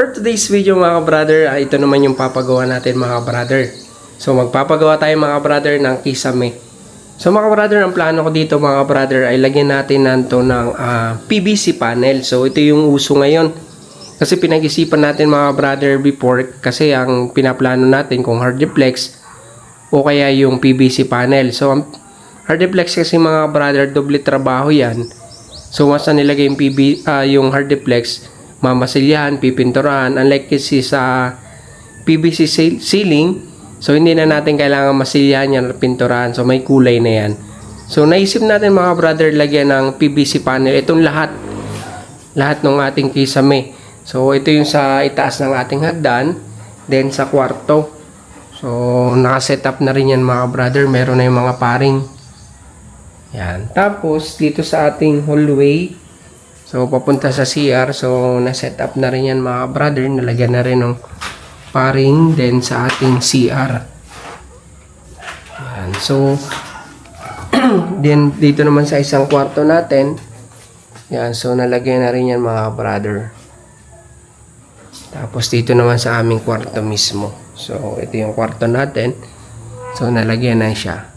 For today's video mga brother, ito naman yung papagawa natin mga brother. So magpapagawa tayo mga brother ng kisame. So mga brother, ang plano ko dito mga brother ay lagyan natin nanto ng PVC panel. So ito yung uso ngayon. Kasi pinag-isipan natin mga brother before, kasi ang pinaplano natin kung hardiplex o kaya yung PVC panel. So ang hardiplex kasi mga brother, doble trabaho yan. So once na nilagay yung hardiplex, mamasilyahan, pipinturahan. Unlike kasi sa PVC ceiling, so hindi na natin kailangan masilyahan yan at pinturahan. So may kulay na yan. So naisip natin mga brother lagyan ng PVC panel. Itong lahat ng ating kisame. So ito yung sa itaas ng ating hagdan. Then sa kwarto. So nakaset up na rin yan mga brother. Meron na yung mga paring. Yan. Tapos dito sa ating hallway, so papunta sa CR, so na-set up na rin yan mga brother, nalagyan na rin ng paring din sa ating CR. Yan. So then dito naman sa isang kwarto natin, yan, so nalagyan na rin yan mga brother. Tapos dito naman sa aming kwarto mismo, so ito yung kwarto natin, so nalagyan na siya.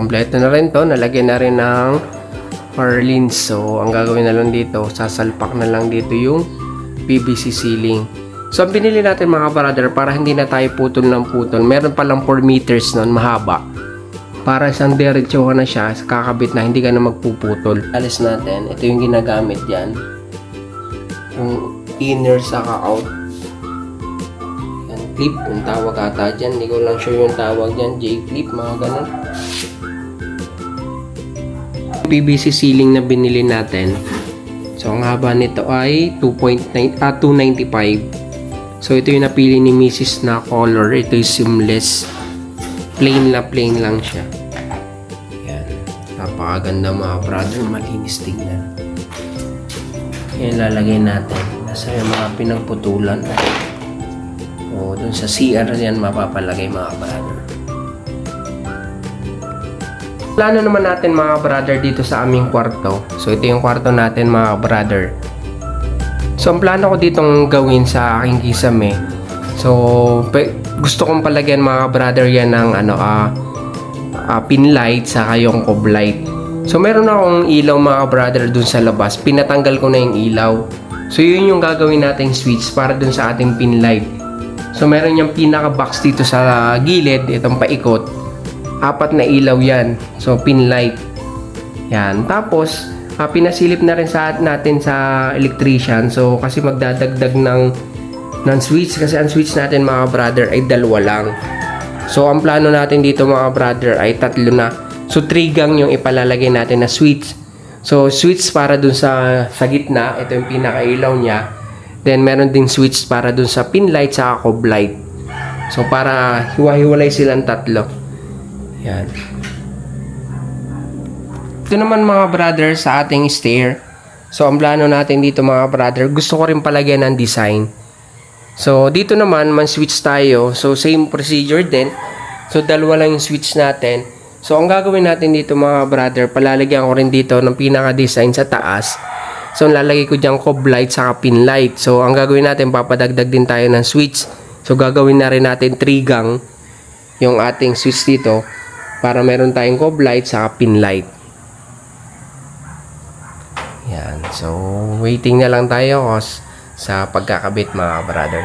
Kompleto na rin to, nalagyan na rin ng purlins. So ang gagawin na lang dito, sasalpak na lang dito yung PVC ceiling. So ang binili natin mga brother, para hindi na tayo putol ng putol, meron palang 4 meters nun, mahaba, para isang diretsuhan na siya, kakabit na, hindi ka na magpuputol. Alis natin, ito yung ginagamit yan, yung inner saka out. Yan, clip, yung tawag ata dyan, hindi ko lang sure yung tawag dyan, J-clip, mga ganun. PVC ceiling na binili natin, so ang haba nito ay 295. So ito yung napili ni Mrs. na color, ito yung seamless, plain lang siya. Yan, napakaganda mga brother, malinis tingnan. Yan, lalagay natin nasa yung mga pinagputulan, o dun sa CR yan mapapalagay mga brother. Plano naman natin mga brother dito sa aming kwarto. So ito yung kwarto natin mga brother. So ang plano ko ditong gawin sa aking kisame, so gusto kong palagyan mga brother yan ng pin light saka yung cob light. So meron akong ilaw mga brother dun sa labas, pinatanggal ko na yung ilaw. So yun yung gagawin nating switch para dun sa ating pin light. So meron yung pinaka box dito sa gilid, itong paikot. 4 na ilaw yan. So pin light. Yan. Tapos pinasilip na rin natin sa electrician. So kasi magdadagdag ng switch, kasi ang switch natin mga brother ay 2 lang. So ang plano natin dito mga brother ay 3 na. So 3 gang yung ipalalagay natin na switch. So switch para dun sa gitna, ito yung pinakailaw niya. Then meron ding switch para dun sa pin light sa cob light. So para hiwa-hiwalay silang 3. Yan. Ito naman mga brother sa ating stair. So ang plano natin dito mga brother, gusto ko rin palagyan ng design. So dito naman man switch tayo. So same procedure din. So 2 lang yung switch natin. So ang gagawin natin dito mga brother, palalagyan ko rin dito ng pinaka design sa taas. So lalagay ko diyan cob light saka pin light. So ang gagawin natin, papadagdag din tayo ng switch. So gagawin na rin natin 3 gang yung ating switch dito, para meron tayong cob light sa pin light. Yan. So waiting na lang tayo sa pagkakabit mga brother.